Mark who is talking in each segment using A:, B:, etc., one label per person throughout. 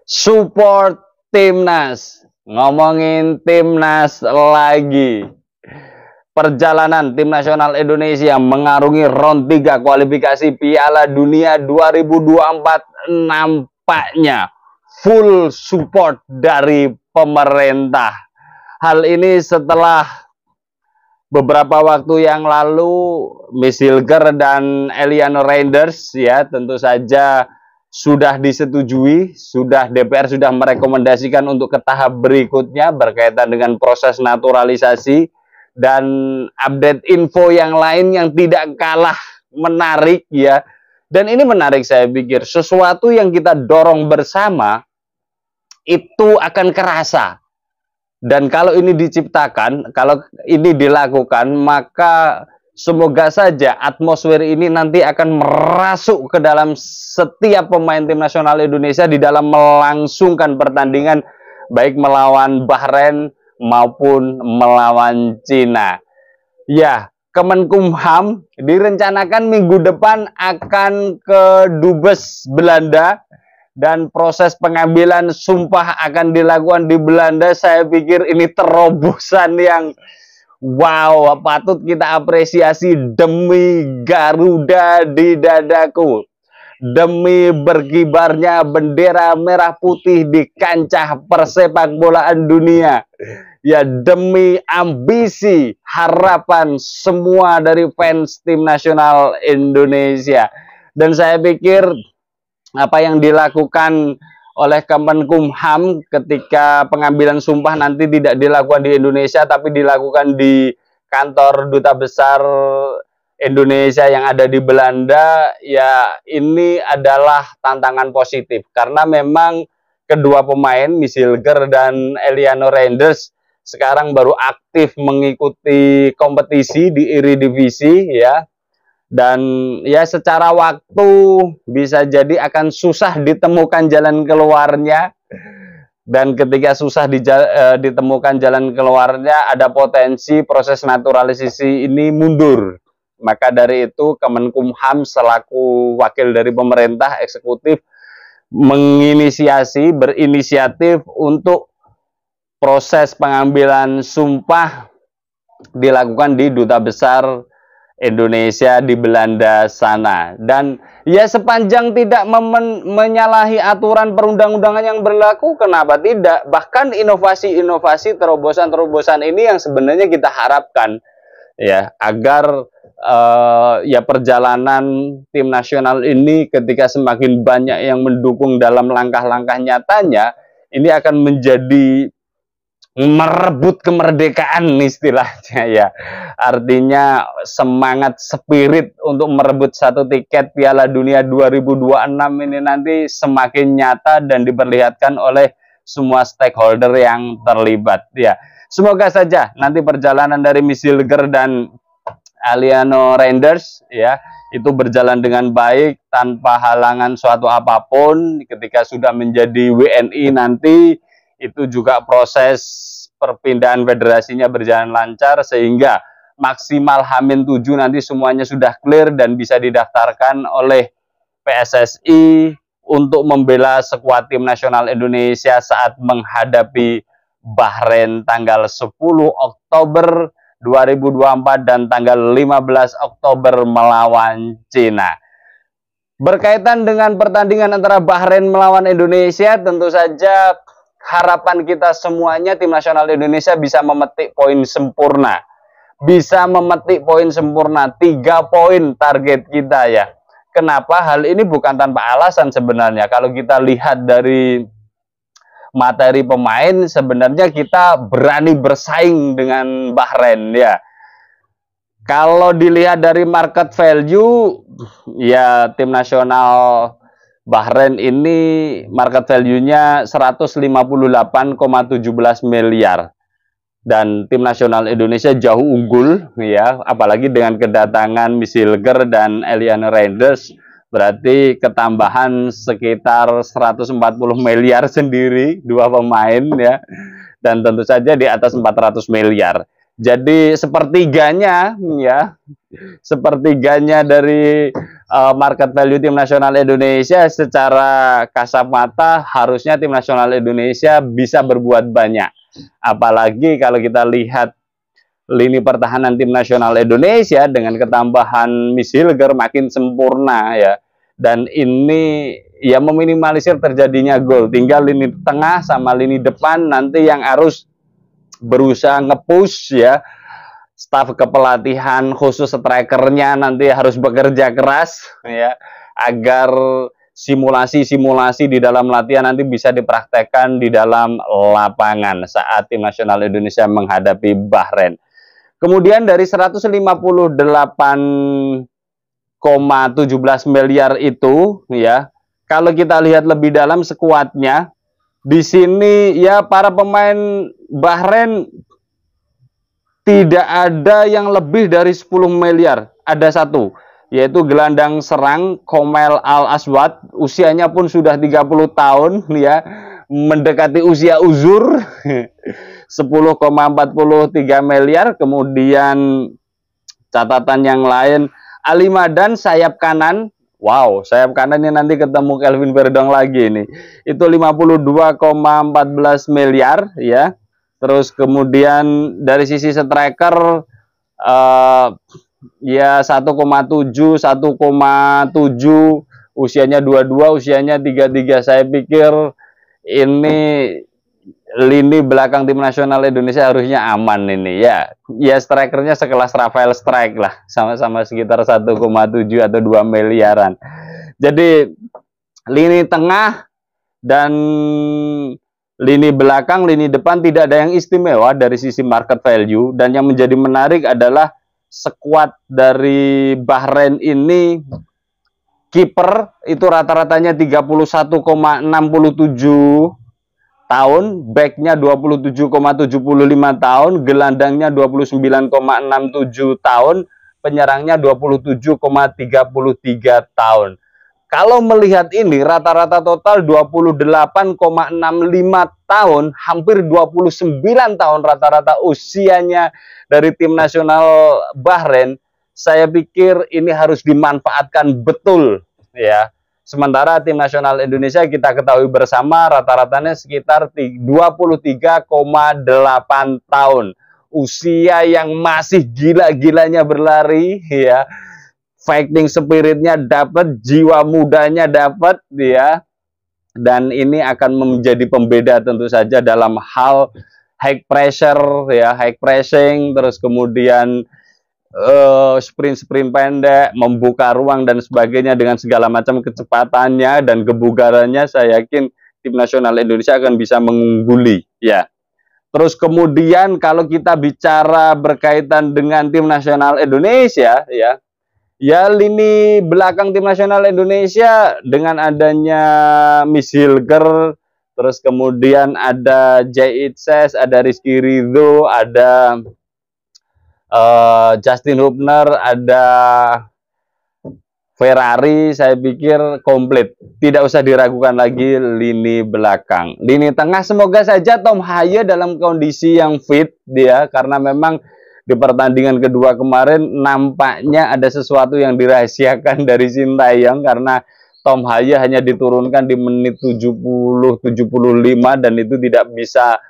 A: Support Timnas. Ngomongin Timnas lagi. Perjalanan Tim Nasional Indonesia mengarungi round 3 kualifikasi Piala Dunia 2024 nampaknya full support dari pemerintah. Hal ini setelah beberapa waktu yang lalu Miss Hilger dan Eliano Reinders ya tentu saja sudah disetujui, DPR sudah merekomendasikan untuk ke tahap berikutnya berkaitan dengan proses naturalisasi dan update info yang lain yang tidak kalah menarik ya. Dan ini menarik, saya pikir sesuatu yang kita dorong bersama itu akan kerasa. Dan kalau ini diciptakan, kalau ini dilakukan, maka semoga saja atmosfer ini nanti akan merasuk ke dalam setiap pemain Tim Nasional Indonesia di dalam melangsungkan pertandingan baik melawan Bahrain maupun melawan Cina. Ya, Kemenkumham direncanakan minggu depan akan ke Dubes Belanda dan proses pengambilan sumpah akan dilakukan di Belanda. Saya pikir ini terobosan yang wow, patut kita apresiasi demi Garuda di dadaku. Demi berkibarnya bendera merah putih di kancah persepak bolaan dunia. Ya, demi ambisi, harapan semua dari fans Tim Nasional Indonesia. Dan saya pikir apa yang dilakukan oleh Kemenkumham ketika pengambilan sumpah nanti tidak dilakukan di Indonesia tapi dilakukan di kantor Duta Besar Indonesia yang ada di Belanda, ya ini adalah tantangan positif karena memang kedua pemain Miss Hilger dan Eliano Reinders sekarang baru aktif mengikuti kompetisi di Eredivisie ya. Dan ya secara waktu bisa jadi akan susah ditemukan jalan keluarnya. Dan ketika susah ditemukan jalan keluarnya, ada potensi proses naturalisasi ini mundur. Maka dari itu Kemenkumham selaku wakil dari pemerintah eksekutif berinisiatif untuk proses pengambilan sumpah dilakukan di Duta Besar Indonesia di Belanda sana. Dan ya sepanjang tidak menyalahi aturan perundang-undangan yang berlaku, kenapa tidak? Bahkan inovasi-inovasi terobosan-terobosan ini yang sebenarnya kita harapkan ya agar ya perjalanan Tim Nasional ini ketika semakin banyak yang mendukung dalam langkah-langkah nyatanya, ini akan menjadi merebut kemerdekaan istilahnya ya. Artinya semangat spirit untuk merebut satu tiket Piala Dunia 2026 ini nanti semakin nyata dan diperlihatkan oleh semua stakeholder yang terlibat ya. Semoga saja nanti perjalanan dari Miss Hilger dan Eliano Reinders ya itu berjalan dengan baik tanpa halangan suatu apapun. Ketika sudah menjadi WNI nanti itu juga proses perpindahan federasinya berjalan lancar sehingga maksimal H-7 nanti semuanya sudah clear dan bisa didaftarkan oleh PSSI untuk membela skuad Tim Nasional Indonesia saat menghadapi Bahrain tanggal 10 Oktober 2024 dan tanggal 15 Oktober melawan Cina. Berkaitan dengan pertandingan antara Bahrain melawan Indonesia, tentu saja harapan kita semuanya Tim Nasional Indonesia bisa memetik poin sempurna. Bisa memetik poin sempurna, 3 poin target kita ya. Kenapa? Hal ini bukan tanpa alasan sebenarnya. Kalau kita lihat dari materi pemain, sebenarnya kita berani bersaing dengan Bahrain ya. Kalau dilihat dari market value, ya Tim Nasional Bahrain ini market value-nya 158,17 miliar. Dan Tim Nasional Indonesia jauh unggul ya, apalagi dengan kedatangan Miss Hilger dan Eliano Reinders. Berarti ketambahan sekitar 140 miliar sendiri dua pemain ya. Dan tentu saja di atas 400 miliar. Jadi sepertiganya ya, sepertiganya dari market value tim nasional Indonesia secara kasat mata harusnya tim nasional Indonesia bisa berbuat banyak. Apalagi kalau kita lihat lini pertahanan tim nasional Indonesia dengan ketambahan Miss Hilger makin sempurna ya. Dan ini ya meminimalisir terjadinya gol. Tinggal lini tengah sama lini depan nanti yang harus berusaha nge-push ya. Staf kepelatihan khusus strikernya nanti harus bekerja keras ya agar simulasi-simulasi di dalam latihan nanti bisa dipraktekkan di dalam lapangan saat tim nasional Indonesia menghadapi Bahrain. Kemudian dari 158,17 miliar itu ya, kalau kita lihat lebih dalam skuadnya, di sini ya para pemain Bahrain tidak ada yang lebih dari 10 miliar. Ada satu, yaitu gelandang serang Komel Al-Aswad, usianya pun sudah 30 tahun ya, mendekati usia uzur. 10,43 miliar. Kemudian catatan yang lain, Ali Madan sayap kanan. Wow, sayap kanannya nanti ketemu Kelvin Verdong lagi nih. Itu 52,14 miliar ya. Terus kemudian dari sisi striker ya 1,7, usianya 22, usianya 33. Saya pikir ini lini belakang tim nasional Indonesia harusnya aman ini ya. Ya strikernya sekelas Rafael Strike lah, sama-sama sekitar 1,7 atau 2 miliaran. Jadi lini tengah dan lini belakang, lini depan tidak ada yang istimewa dari sisi market value. Dan yang menjadi menarik adalah skuad dari Bahrain ini, kiper itu rata-ratanya 31,67 tahun, backnya 27,75 tahun, gelandangnya 29,67 tahun, penyerangnya 27,33 tahun. Kalau melihat ini rata-rata total 28,65 tahun, hampir 29 tahun rata-rata usianya dari tim nasional Bahrain. Saya pikir ini harus dimanfaatkan betul ya. Sementara tim nasional Indonesia kita ketahui bersama rata-ratanya sekitar 23,8 tahun. Usia yang masih gila-gilanya berlari ya. Fighting spiritnya dapat, jiwa mudanya dapat ya. Dan ini akan menjadi pembeda tentu saja dalam hal high pressure ya, high pressing, terus kemudian sprint pendek, membuka ruang dan sebagainya dengan segala macam kecepatannya dan kebugarannya. Saya yakin tim nasional Indonesia akan bisa mengungguli ya. Terus kemudian kalau kita bicara berkaitan dengan tim nasional Indonesia ya, ya lini belakang tim nasional Indonesia dengan adanya Miss Hilger, terus kemudian ada Jay Itses, ada Rizky Ridho, ada Justin Hubner, ada Ferrari, saya pikir komplit. Tidak usah diragukan lagi lini belakang. Lini tengah semoga saja Tom Haye dalam kondisi yang fit dia, karena memang di pertandingan kedua kemarin nampaknya ada sesuatu yang dirahasiakan dari Sintayong, karena Tom Haye hanya diturunkan di menit 70-75 dan itu tidak bisa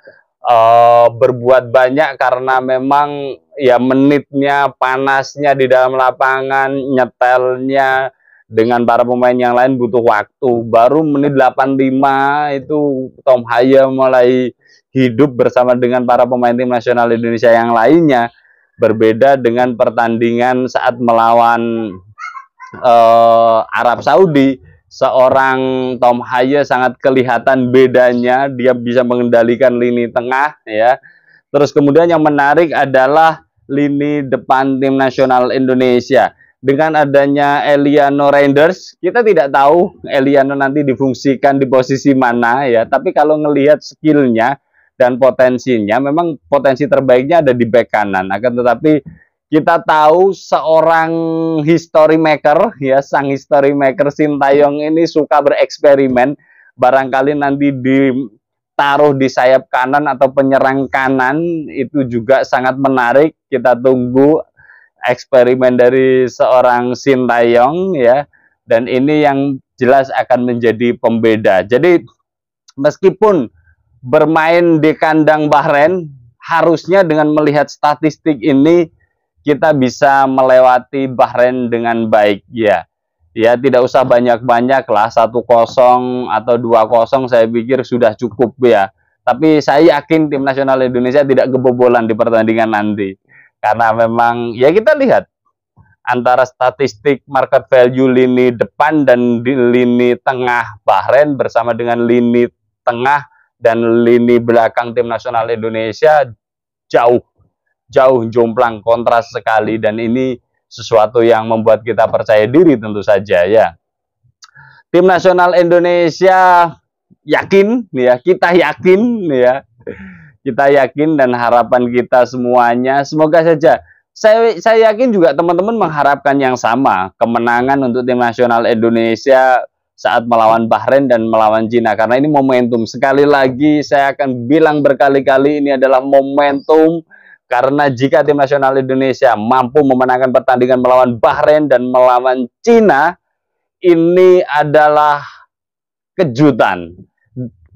A: berbuat banyak karena memang ya menitnya, panasnya di dalam lapangan, nyetelnya dengan para pemain yang lain butuh waktu. Baru menit 85 itu Tom Haye mulai hidup bersama dengan para pemain tim nasional Indonesia yang lainnya. Berbeda dengan pertandingan saat melawan Arab Saudi, seorang Tom Haye sangat kelihatan bedanya, dia bisa mengendalikan lini tengah ya. Terus kemudian yang menarik adalah lini depan tim nasional Indonesia. Dengan adanya Eliano Reinders, kita tidak tahu Eliano nanti difungsikan di posisi mana ya, tapi kalau ngelihat skillnya dan potensinya, memang potensi terbaiknya ada di bek kanan. Akan tetapi kita tahu seorang history maker ya, sang history maker Sintayong ini suka bereksperimen. Barangkali nanti ditaruh di sayap kanan atau penyerang kanan itu juga sangat menarik. Kita tunggu eksperimen dari seorang Sintayong ya, dan ini yang jelas akan menjadi pembeda. Jadi meskipun bermain di kandang Bahrain, harusnya dengan melihat statistik ini kita bisa melewati Bahrain dengan baik ya. Ya tidak usah banyak-banyak lah, 1-0 atau 2-0 saya pikir sudah cukup ya. Tapi saya yakin tim nasional Indonesia tidak kebobolan di pertandingan nanti. Karena memang ya kita lihat antara statistik market value lini depan dan di lini tengah Bahrain bersama dengan lini tengah dan lini belakang tim nasional Indonesia jauh jomplang, kontras sekali, dan ini sesuatu yang membuat kita percaya diri tentu saja ya. Tim nasional Indonesia yakin ya, kita yakin ya. Kita yakin dan harapan kita semuanya semoga saja. Saya yakin juga teman-teman mengharapkan yang sama, kemenangan untuk tim nasional Indonesia saat melawan Bahrain dan melawan Cina, karena ini momentum. Sekali lagi saya akan bilang berkali-kali, ini adalah momentum, karena jika tim nasional Indonesia mampu memenangkan pertandingan melawan Bahrain dan melawan Cina, ini adalah kejutan.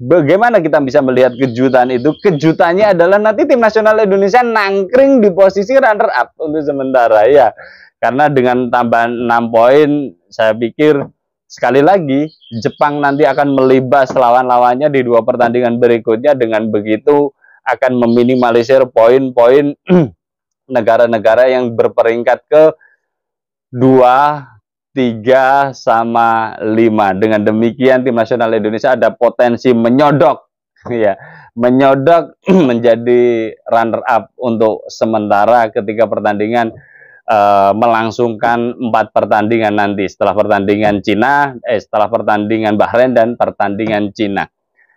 A: Bagaimana kita bisa melihat kejutan itu? Kejutannya adalah nanti tim nasional Indonesia nangkring di posisi runner up untuk sementara ya. Karena dengan tambahan 6 poin, saya pikir sekali lagi Jepang nanti akan melibas lawan-lawannya di 2 pertandingan berikutnya. Dengan begitu akan meminimalisir poin-poin negara-negara yang berperingkat ke 2, 3, sama 5. Dengan demikian tim nasional Indonesia ada potensi menyodok ya, menyodok menjadi runner up untuk sementara ketika pertandingan melangsungkan 4 pertandingan nanti setelah pertandingan setelah pertandingan Bahrain dan pertandingan Cina.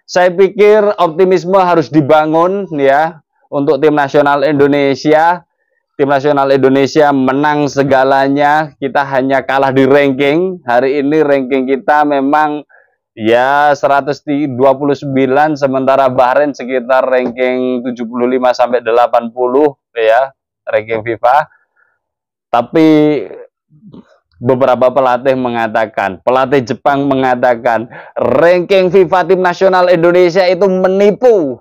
A: Saya pikir optimisme harus dibangun ya untuk tim nasional Indonesia. Tim nasional Indonesia menang segalanya, kita hanya kalah di ranking. Hari ini ranking kita memang ya 129, sementara Bahrain sekitar ranking 75 sampai 80 ya, ranking FIFA. Tapi beberapa pelatih mengatakan, pelatih Jepang mengatakan ranking FIFA tim nasional Indonesia itu menipu.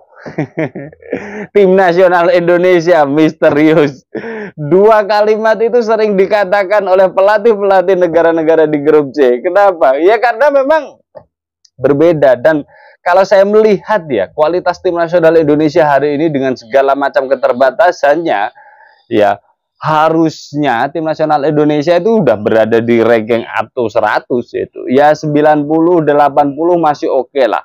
A: Tim nasional Indonesia misterius. 2 kalimat itu sering dikatakan oleh pelatih-pelatih negara-negara di grup C. Kenapa? Ya karena memang berbeda. Dan kalau saya melihat ya kualitas tim nasional Indonesia hari ini dengan segala macam keterbatasannya, ya harusnya tim nasional Indonesia itu udah berada di ranking atas 100 itu. Ya 90, 80 masih oke lah.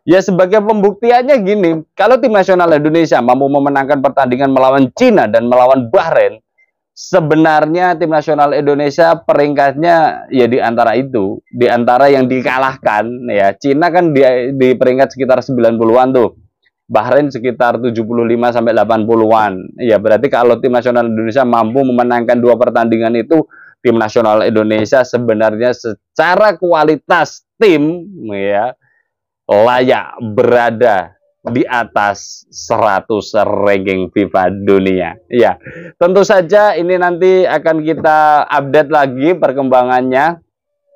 A: Ya sebagai pembuktiannya gini, kalau tim nasional Indonesia mampu memenangkan pertandingan melawan Cina dan melawan Bahrain, sebenarnya tim nasional Indonesia peringkatnya ya di antara itu, di antara yang dikalahkan ya. Cina kan di peringkat sekitar 90-an tuh. Bahrain sekitar 75 sampai 80-an. Ya berarti kalau tim nasional Indonesia mampu memenangkan 2 pertandingan itu, tim nasional Indonesia sebenarnya secara kualitas tim ya layak berada di atas 100 ranking FIFA dunia. Ya, tentu saja ini nanti akan kita update lagi perkembangannya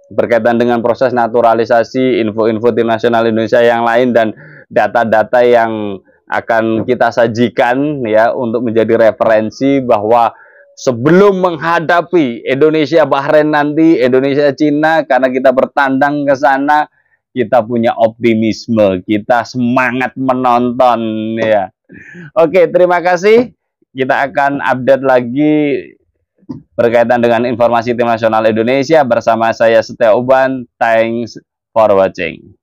A: berkaitan dengan proses naturalisasi, info-info tim nasional Indonesia yang lain dan data-data yang akan kita sajikan ya untuk menjadi referensi bahwa sebelum menghadapi Indonesia Bahrain nanti, Indonesia Cina, karena kita bertandang ke sana, kita punya optimisme, kita semangat menonton ya. Oke, terima kasih. Kita akan update lagi berkaitan dengan informasi tim nasional Indonesia bersama saya Setia Uban. Thanks for watching.